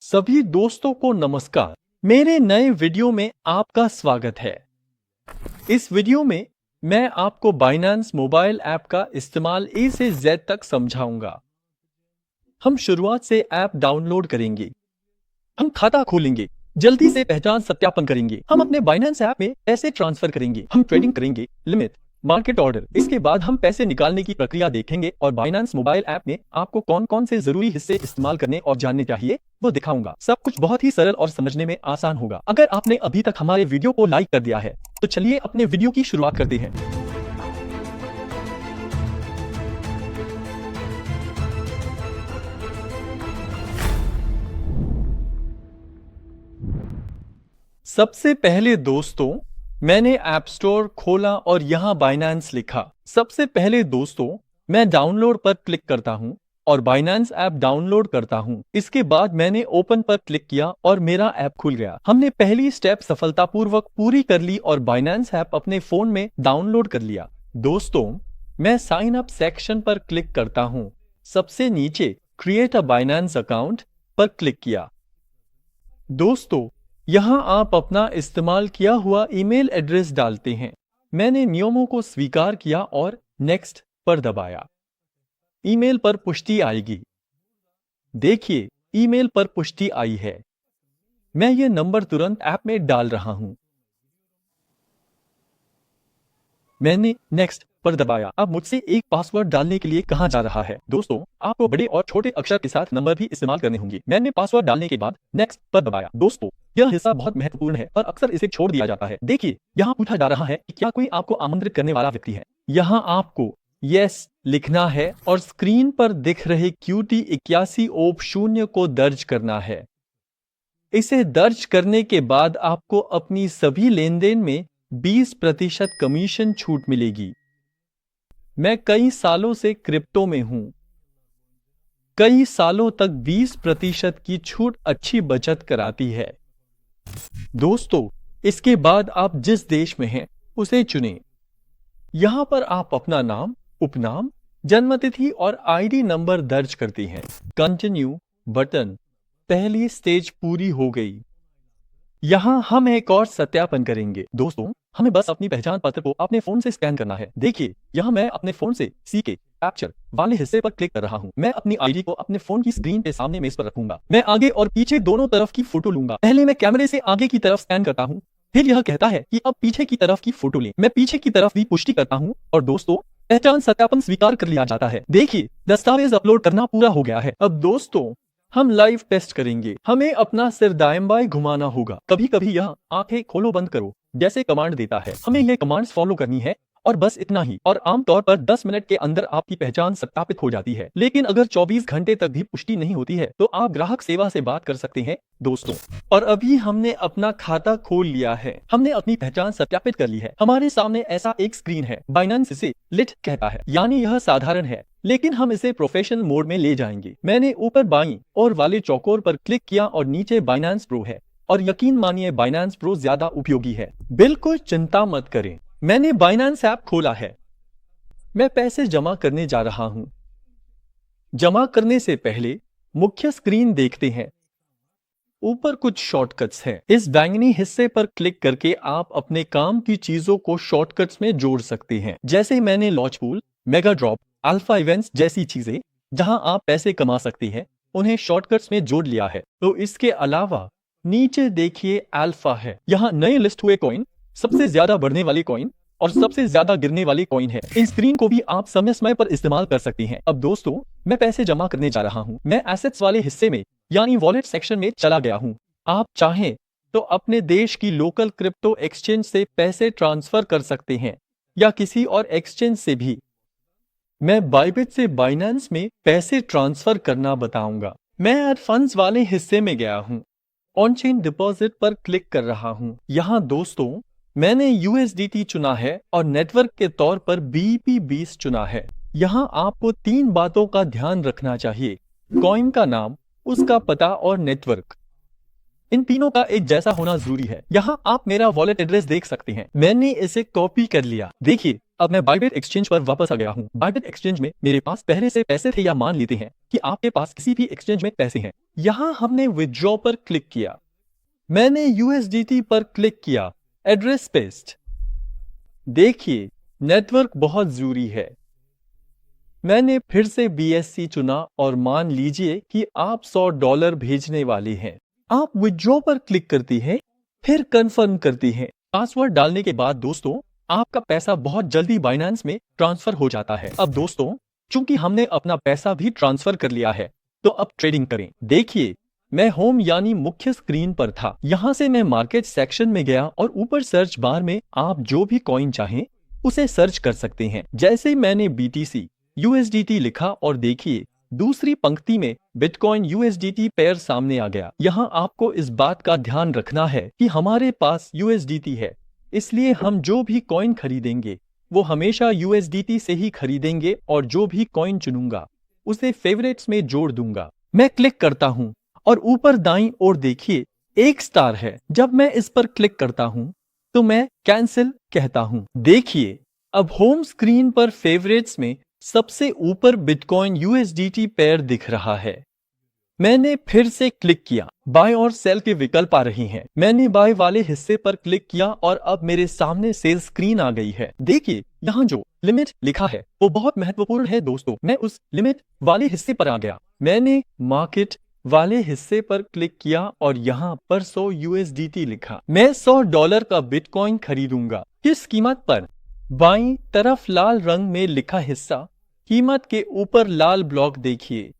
सभी दोस्तों को नमस्कार। मेरे नए वीडियो में आपका स्वागत है। इस वीडियो में मैं आपको बाइनेंस मोबाइल ऐप का इस्तेमाल ए से जेड तक समझाऊंगा। हम शुरुआत से ऐप डाउनलोड करेंगे, हम खाता खोलेंगे, जल्दी से पहचान सत्यापन करेंगे, हम अपने बाइनेंस ऐप में पैसे ट्रांसफर करेंगे, हम ट्रेडिंग करेंगे, लिमिट, मार्केट ऑर्डर। इसके बाद हम पैसे निकालने की प्रक्रिया देखेंगे और बाइनेंस मोबाइल ऐप में आपको कौन कौन से जरूरी हिस्से इस्तेमाल करने और जानने चाहिए वो दिखाऊंगा। सब कुछ बहुत ही सरल और समझने में आसान होगा। अगर आपने अभी तक हमारे वीडियो को लाइक कर दिया है तो चलिए अपने वीडियो की शुरुआत करते हैं। सबसे पहले दोस्तों मैंने ऐप स्टोर खोला और यहां बाइनेंस लिखा। सबसे पहले दोस्तों मैं डाउनलोड पर क्लिक करता हूं और बाइनेंस ऐप डाउनलोड करता हूं। इसके बाद मैंने ओपन पर क्लिक किया और मेरा ऐप खुल गया। हमने पहली स्टेप सफलतापूर्वक पूरी कर ली और बाइनेंस ऐप अपने फोन में डाउनलोड कर लिया। दोस्तों मैं साइन अप सेक्शन पर क्लिक करता हूं। सबसे नीचे क्रिएट अ बाइनेंस अकाउंट पर क्लिक किया। दोस्तों यहां आप अपना इस्तेमाल किया हुआ ईमेल एड्रेस डालते हैं। मैंने नियमों को स्वीकार किया और नेक्स्ट पर दबाया। ईमेल पर पुष्टि आएगी। देखिए ईमेल पर पुष्टि आई है। मैं ये नंबर तुरंत ऐप में डाल रहा हूं। मैंने नेक्स्ट पर दबाया। अब मुझसे एक पासवर्ड डालने के लिए कहा जा रहा है। दोस्तों आपको बड़े और छोटे अक्षर के साथ नंबर भी इस्तेमाल करने होंगे। मैंने पासवर्ड डालने के बाद नेक्स्ट पर दबाया। दोस्तों यह हिस्सा बहुत महत्वपूर्ण है और अक्सर इसे छोड़ दिया जाता है। देखिए यहाँ पूछा जा रहा है कि क्या कोई आपको आमंत्रित करने वाला व्यक्ति है। यहाँ आपको यस लिखना है और स्क्रीन पर दिख रहे QT81OP0 को दर्ज करना है। इसे दर्ज करने के बाद आपको अपनी सभी लेन देन में 20% कमीशन छूट मिलेगी। मैं कई सालों से क्रिप्टो में हूं। कई सालों तक 20% की छूट अच्छी बचत कराती है। दोस्तों इसके बाद आप जिस देश में हैं उसे चुनें। यहां पर आप अपना नाम, उपनाम, जन्मतिथि और आईडी नंबर दर्ज करते हैं। Continue button. पहली स्टेज पूरी हो गई। यहां हम एक और सत्यापन करेंगे। दोस्तों हमें बस अपनी पहचान पत्र को अपने फोन से स्कैन करना है। देखिए यहां मैं अपने फोन से CK कैप्चर वाले हिस्से पर क्लिक कर रहा हूं। मैं अपनी आईडी को अपने फोन की स्क्रीन के सामने मेज पर रखूंगा। मैं आगे और पीछे दोनों तरफ की फोटो लूंगा। पहले मैं कैमरे से आगे की तरफ स्कैन करता हूं, फिर यह कहता है कि अब पीछे की तरफ की फोटो लें। मैं पीछे की तरफ भी पुष्टि करता हूं और दोस्तों पहचान सत्यापन स्वीकार कर लिया जाता है। देखिए दस्तावेज अपलोड करना पूरा हो गया है। अब दोस्तों हम लाइव टेस्ट करेंगे। हमें अपना सिर दाएं बाएं घुमाना होगा। कभी कभी यह आंखें खोलो बंद करो जैसे कमांड देता है। हमें ये कमांड्स फॉलो करनी है और बस इतना ही। और आमतौर पर 10 मिनट के अंदर आपकी पहचान सत्यापित हो जाती है। लेकिन अगर 24 घंटे तक भी पुष्टि नहीं होती है तो आप ग्राहक सेवा से बात कर सकते हैं। दोस्तों और अभी हमने अपना खाता खोल लिया है। हमने अपनी पहचान सत्यापित कर ली है। हमारे सामने ऐसा एक स्क्रीन है। बाइनेंस इसे लिट कहता है, यानी यह साधारण है, लेकिन हम इसे प्रोफेशनल मोड में ले जाएंगे। मैंने ऊपर बाईं और वाले चौकोर पर क्लिक किया और नीचे बाइनेंस प्रो है और यकीन मानिए बाइनेंस प्रो ज्यादा उपयोगी है। बिल्कुल चिंता मत करें। मैंने बाइनेंस ऐप खोला है। मैं पैसे जमा करने जा रहा हूं। जमा करने से पहले मुख्य स्क्रीन देखते हैं। ऊपर कुछ शॉर्टकट्स हैं। इस बैंगनी हिस्से पर क्लिक करके आप अपने काम की चीजों को शॉर्टकट्स में जोड़ सकते हैं। जैसे मैंने launch pool, mega drop, alpha events जैसी चीजें जहां आप पैसे कमा सकते हैं उन्हें शॉर्टकट्स में जोड़ लिया है। तो इसके अलावा नीचे देखिए अल्फा है। यहाँ नए लिस्ट हुए कॉइन, सबसे ज्यादा बढ़ने वाली कॉइन और सबसे ज्यादा गिरने वाली कॉइन है। इन स्क्रीन को भी आप समय समय पर इस्तेमाल कर सकते हैं। अब दोस्तों मैं पैसे जमा करने जा रहा हूँ। मैं एसेट्स वाले हिस्से में यानी वॉलेट सेक्शन में चला गया हूँ। आप चाहें तो अपने देश की लोकल क्रिप्टो एक्सचेंज से पैसे ट्रांसफर कर सकते हैं या किसी और एक्सचेंज से भी। मैं बाइबिट से बाइनेंस में पैसे ट्रांसफर करना बताऊंगा। मैं ऐड फंड्स वाले हिस्से में गया हूं। ऑन चेन डिपॉजिट पर क्लिक कर रहा हूं। यहां दोस्तों मैंने USDT चुना है और नेटवर्क के तौर पर BEP20 चुना है। यहां आपको 3 बातों का ध्यान रखना चाहिए: कॉइन का नाम, उसका पता और नेटवर्क। इन तीनों का एक जैसा होना जरूरी है। यहाँ आप मेरा वॉलेट एड्रेस देख सकते हैं। मैंने इसे कॉपी कर लिया। देखिए अब मैं बाइबिट एक्सचेंज पर वापस आ गया हूँ। बाइबिट एक्सचेंज में मेरे पास पहले से पैसे थे या मान लेते हैं कि आपके पास किसी भी एक्सचेंज में पैसे हैं। यहाँ हमने विथड्रॉ पर क्लिक किया, मैंने USDT पर क्लिक किया, एड्रेस पेस्ट। देखिए नेटवर्क बहुत जरूरी है। मैंने फिर से BSC चुना और मान लीजिए कि आप $100 भेजने वाले हैं। आप विथड्रॉ पर क्लिक करती हैं, फिर कंफर्म करती हैं। पासवर्ड डालने के बाद दोस्तों आपका पैसा बहुत जल्दी बाइनेंस में ट्रांसफर हो जाता है। अब दोस्तों चूंकि हमने अपना पैसा भी ट्रांसफर कर लिया है तो अब ट्रेडिंग करें। देखिए मैं होम यानी मुख्य स्क्रीन पर था। यहां से मैं मार्केट सेक्शन में गया और ऊपर सर्च बार में आप जो भी कॉइन चाहें उसे सर्च कर सकते हैं। जैसे मैंने BTC USDT लिखा और देखिए दूसरी पंक्ति में बिटकॉइन USDT पेयर सामने आ गया। यहाँ आपको इस बात का ध्यान रखना है कि हमारे पास USDT है, इसलिए हम जो भी कॉइन खरीदेंगे वो हमेशा USDT से ही खरीदेंगे और जो भी कॉइन चुनूंगा उसे फेवरेट्स में जोड़ दूंगा। मैं क्लिक करता हूं और ऊपर दाईं ओर देखिए एक स्टार है। जब मैं इस पर क्लिक करता हूं तो मैं कैंसिल कहता हूं। देखिए अब होम स्क्रीन पर फेवरेट्स में सबसे ऊपर बिटकॉइन USDT पेयर दिख रहा है। मैंने फिर से क्लिक किया, बाय और सेल के विकल्प आ रही हैं। मैंने बाय वाले हिस्से पर क्लिक किया और अब मेरे सामने सेल स्क्रीन आ गई है। देखिए यहाँ जो लिमिट लिखा है वो बहुत महत्वपूर्ण है दोस्तों। मैं उस लिमिट वाले हिस्से पर आ गया। मैंने मार्केट वाले हिस्से पर क्लिक किया और यहाँ पर 100 USDT लिखा। मैं $100 का बिटकॉइन खरीदूंगा। किस कीमत पर? बाईं तरफ लाल रंग में लिखा हिस्सा, कीमत के ऊपर लाल ब्लॉक देखिए।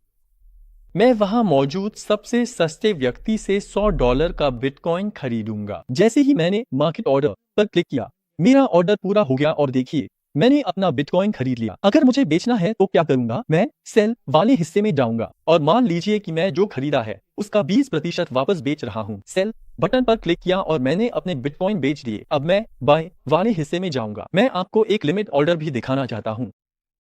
मैं वहां मौजूद सबसे सस्ते व्यक्ति से $100 का बिटकॉइन खरीदूंगा। जैसे ही मैंने मार्केट ऑर्डर पर क्लिक किया मेरा ऑर्डर पूरा हो गया और देखिए मैंने अपना बिटकॉइन खरीद लिया। अगर मुझे बेचना है तो क्या करूंगा? मैं सेल वाले हिस्से में जाऊंगा और मान लीजिए कि मैं जो खरीदा है उसका 20% वापस बेच रहा हूं। सेल बटन पर क्लिक किया और मैंने अपने बिटकॉइन बेच दिए। अब मैं बाय वाले हिस्से में जाऊंगा। मैं आपको एक लिमिट ऑर्डर भी दिखाना चाहता हूं।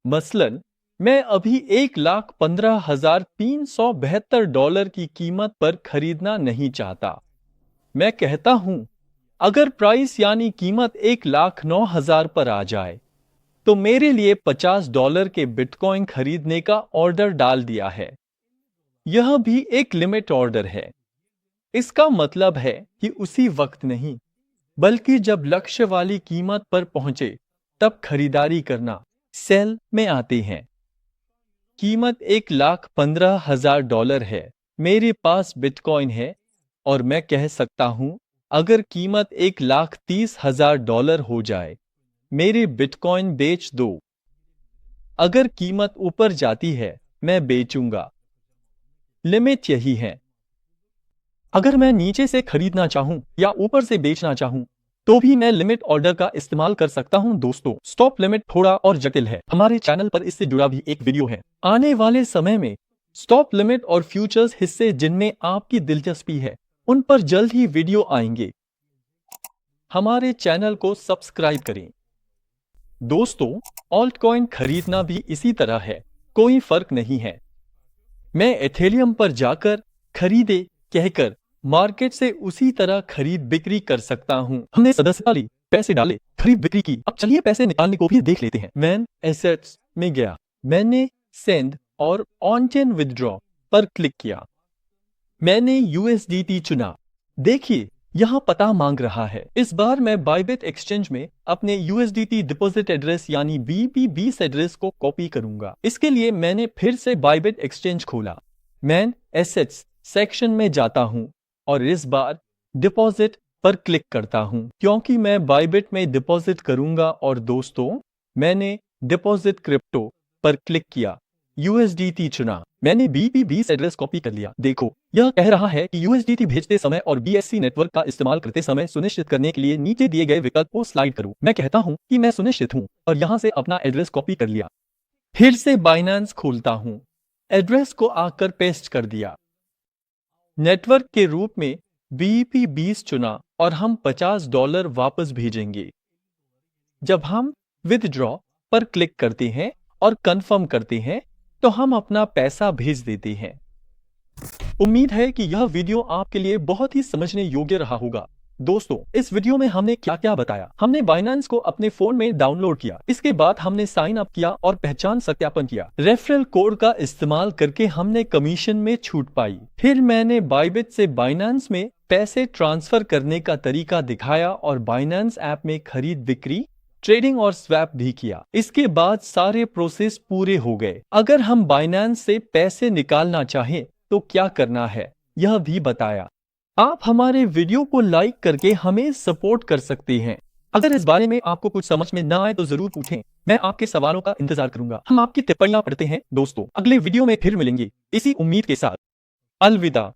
मसलन मैं अभी $1,15,372 की कीमत पर खरीदना नहीं चाहता। मैं कहता हूं अगर प्राइस यानी कीमत $1,09,000 पर आ जाए तो मेरे लिए $50 के बिटकॉइन खरीदने का ऑर्डर डाल दिया है। यह भी एक लिमिट ऑर्डर है। इसका मतलब है कि उसी वक्त नहीं बल्कि जब लक्ष्य वाली कीमत पर पहुंचे तब खरीदारी करना। सेल में आते हैं। कीमत $1,15,000 है। मेरे पास बिटकॉइन है और मैं कह सकता हूं अगर कीमत $1,30,000 हो जाए मेरे बिटकॉइन बेच दो। अगर कीमत ऊपर जाती है मैं बेचूंगा। लिमिट यही है। अगर मैं नीचे से खरीदना चाहूं या ऊपर से बेचना चाहूं तो भी मैं लिमिट ऑर्डर का इस्तेमाल कर सकता हूं। दोस्तों स्टॉप लिमिट थोड़ा और जटिल है। हमारे चैनल पर इससे जुड़ा भी एक वीडियो है। आने वाले समय में स्टॉप लिमिट और फ्यूचर्स हिस्से जिनमें आपकी दिलचस्पी है उन पर जल्द ही वीडियो आएंगे। हमारे चैनल को सब्सक्राइब करें। दोस्तों ऑल्ट कॉइन खरीदना भी इसी तरह है, कोई फर्क नहीं है। मैं एथेरियम पर जाकर खरीदे कहकर मार्केट से उसी तरह खरीद बिक्री कर सकता हूं। हमने सदस्यता ली, पैसे डाले, खरीद बिक्री की। अब चलिए पैसे निकालने को भी देख लेते हैं। मैं एसेट्स में गया, मैंने सेंड और ऑन चेन विथड्रॉ पर क्लिक किया। मैंने USDT चुना। देखिए यहां पता मांग रहा है। इस बार मैं बायबिट एक्सचेंज में अपने USDT डिपॉजिट एड्रेस यानी BB20 एड्रेस को कॉपी करूंगा। इसके लिए मैंने फिर से बायबिट एक्सचेंज खोला। मैं एसेट्स सेक्शन में जाता हूं और इस बार डिपॉजिट पर क्लिक करता हूं क्योंकि मैं बायबिट में डिपॉजिट करूंगा। और दोस्तों मैंने डिपॉजिट क्रिप्टो पर क्लिक किया, USDT चुना। मैंने BB20 एड्रेस कॉपी कर लिया। देखो यह कह रहा है कि USDT भेजते समय और BSC नेटवर्क का इस्तेमाल करते समय सुनिश्चित करने के लिए नीचे दिए गए विकल्प को स्लाइड करो। मैं कहता हूं कि मैं सुनिश्चित हूं और यहां से अपना एड्रेस कॉपी कर लिया। फिर से बाइनेंस खोलता हूं, एड्रेस को आकर पेस्ट कर दिया। नेटवर्क के रूप में BB20 चुना और हम $50 वापस भेजेंगे। जब हम विथड्रॉ पर क्लिक करते हैं और कंफर्म करते हैं तो हम अपना पैसा भेज देते हैं। उम्मीद है कि यह वीडियो आपके लिए बहुत ही समझने योग्य रहा होगा। दोस्तों इस वीडियो में हमने क्या क्या बताया। हमने बाइनेंस को अपने फोन में डाउनलोड किया, इसके बाद हमने साइन अप किया और पहचान सत्यापन किया। रेफरल कोड का इस्तेमाल करके हमने कमीशन में छूट पाई। फिर मैंने बाइबिट से बाइनेंस में पैसे ट्रांसफर करने का तरीका दिखाया और बाइनेंस ऐप में खरीद बिक्री, ट्रेडिंग और स्वैप भी किया। इसके बाद सारे प्रोसेस पूरे हो गए। अगर हम बाइनेंस से पैसे निकालना चाहें तो क्या करना है यह भी बताया। आप हमारे वीडियो को लाइक करके हमें सपोर्ट कर सकते हैं। अगर इस बारे में आपको कुछ समझ में ना आए तो जरूर पूछें, मैं आपके सवालों का इंतजार करूंगा। हम आपकी टिप्पणियां पढ़ते हैं। दोस्तों अगले वीडियो में फिर मिलेंगे इसी उम्मीद के साथ। अलविदा।